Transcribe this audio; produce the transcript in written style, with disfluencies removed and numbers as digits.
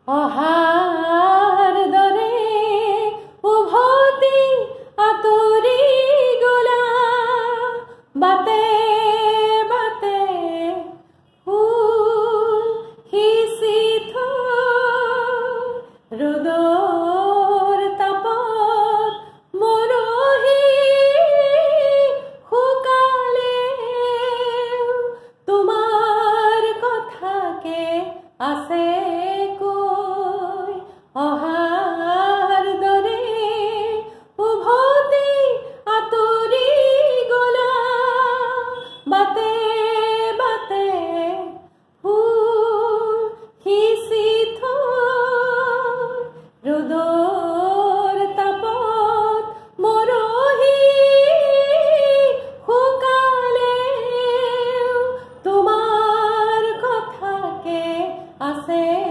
অহাৰ দৰে উভতি আঁতৰি গলা বাটে বাটে ফুল সিঁচি থৈ ৰ'দৰ তাপত মৰহি শুকালে তোমাৰ কথাকে আছে কৈ অহাৰ দৰে উভতি আঁতৰি গলা বাটে বাটে ফুল সিঁচি থৈ ৰ'দৰ তাপত মৰহি শুকালে তোমাৰ কথাকে আছে